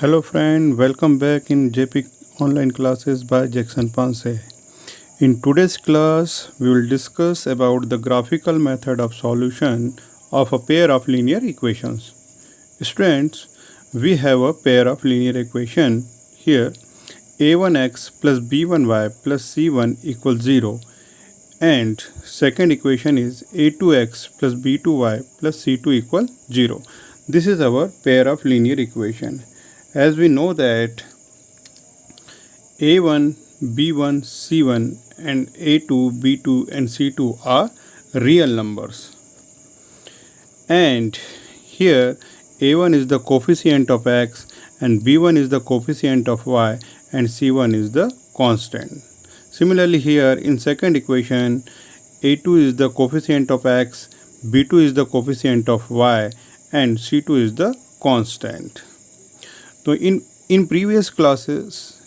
Hello friend, welcome back in JP online classes by Jackson Panse. In today's class, we will discuss about the graphical method of solution of a pair of linear equations. Students, we have a pair of linear equation here a1x plus b1y plus c1 equals 0 and second equation is a2x plus b2y plus c2 equals 0. This is our pair of linear equation. As we know that a1, b1, c1 and a2, b2 and c2 are real numbers. And here a1 is the coefficient of x and b1 is the coefficient of y and c1 is the constant. Similarly here in second equation a2 is the coefficient of x, b2 is the coefficient of y and c2 is the constant. So in previous classes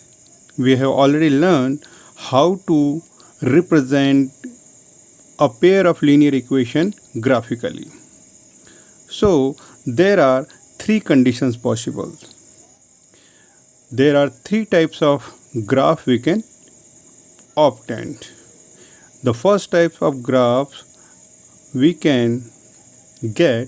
we have already learned how to represent a pair of linear equation graphically. So there are three conditions possible. There are three types of graph we can obtain. The first type of graphs we can get,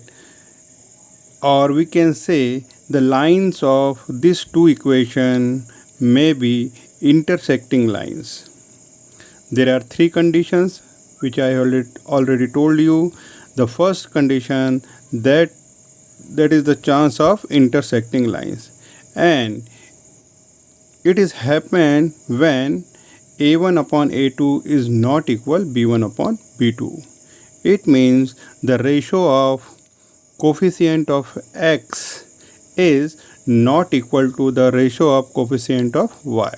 or we can say the lines of these two equations may be intersecting lines. There are three conditions which I already told you. The first condition that is the chance of intersecting lines, and it is happen when a1 upon a2 is not equal b1 upon b2. It means the ratio of coefficient of x is not equal to the ratio of coefficient of y.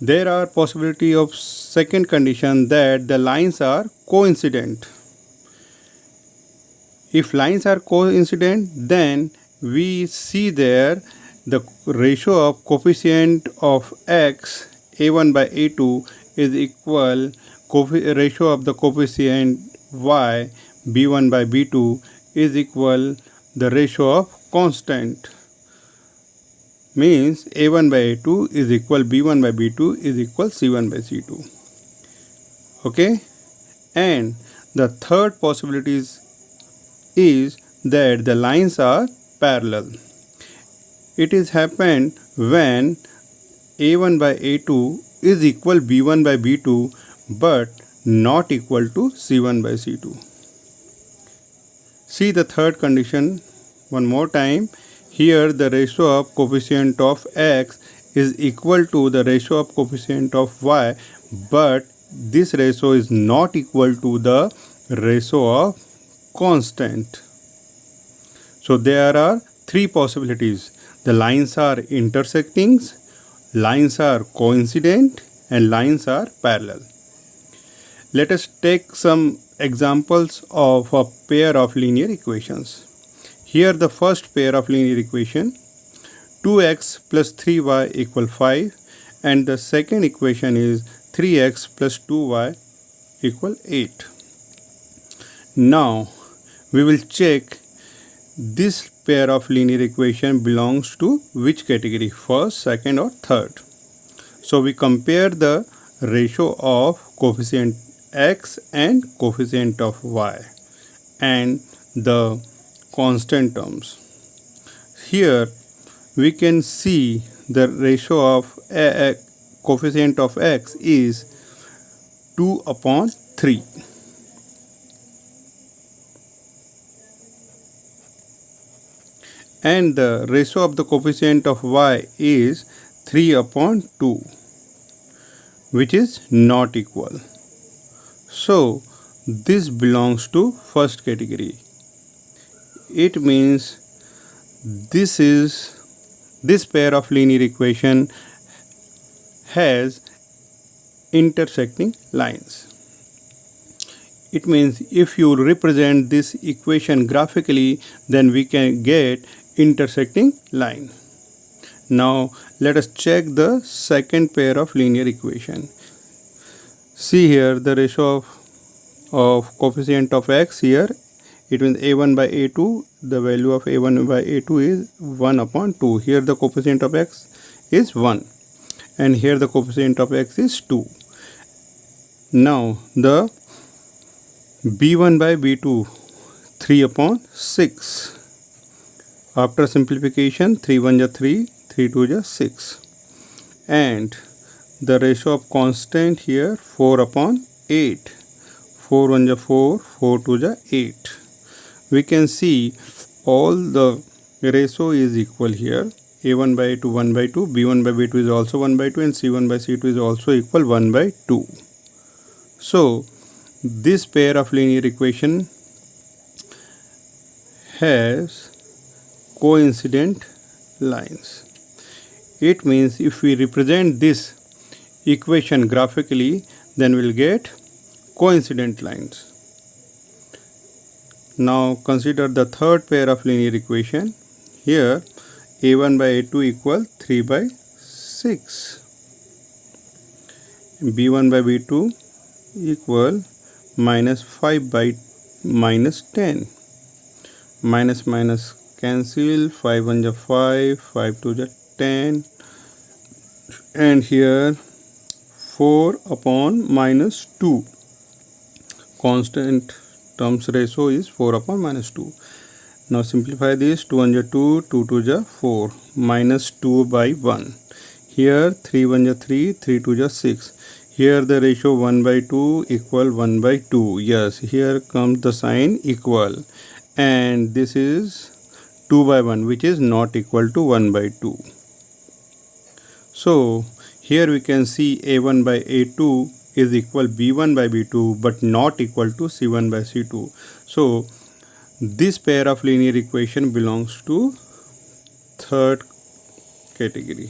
There are possibility of second condition that the lines are coincident. If lines are coincident, then we see there the ratio of coefficient of x a1 by a2 is equal ratio of the coefficient y b1 by b2 is equal the ratio of constant, means a1 by a2 is equal b1 by b2 is equal c1 by c2. Okay, and the third possibility is that the lines are parallel. It is happened when a1 by a2 is equal b1 by b2 but not equal to c1 by c2. See the third condition one more time. Here the ratio of coefficient of x is equal to the ratio of coefficient of y, but this ratio is not equal to the ratio of constant. So there are three possibilities. The lines are intersecting, lines are coincident and lines are parallel. Let us take some examples of a pair of linear equations. Here the first pair of linear equation 2x plus 3y equal 5 and the second equation is 3x plus 2y equal 8. Now we will check this pair of linear equation belongs to which category, first, second or third. So we compare the ratio of coefficient x and coefficient of y and the constant terms. Here we can see the ratio of coefficient of x is 2 upon 3. And the ratio of the coefficient of y is 3 upon 2, which is not equal. So this belongs to first category. It means this pair of linear equation has intersecting lines. It means if you represent this equation graphically, then we can get intersecting line. Now let us check the second pair of linear equation. See here the ratio of coefficient of x here It means a1 by a2, the value of a1 by a2 is 1 upon 2. Here the coefficient of x is 1 and here the coefficient of x is 2. Now the b1 by b2, 3 upon 6. After simplification, 3 1 is 3, 3 2 is 6. And the ratio of constant here 4 upon 8. 4 1 is 4, 4 2 is 8. We can see all the ratio is equal here. a1 by a2 1 by 2, b1 by b2 is also 1 by 2 and c1 by c2 is also equal 1 by 2. So this pair of linear equation has coincident lines. It means if we represent this equation graphically, then we'll get coincident lines. Now consider the third pair of linear equation. Here a1 by a2 equal 3 by 6. b1 by b2 equal minus 5 by minus 10. Minus minus cancel, 5 1 is 5, 5 2 is 10, and here 4 upon minus 2. Constant terms ratio is 4 upon minus 2. Now simplify this, 2 1 is 2, 2 2 is 4, minus 2 by 1. Here 3 1 is 3, 3 2 is 6. Here the ratio 1 by 2 equal 1 by 2. Yes, here comes the sign equal. And this is 2 by 1, which is not equal to 1 by 2. So here we can see a1 by a2 is equal b1 by b2 but not equal to c1 by c2. So this pair of linear equation belongs to third category,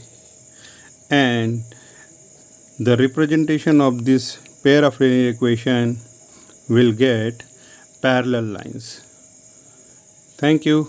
and the representation of this pair of linear equation will get parallel lines. Thank you.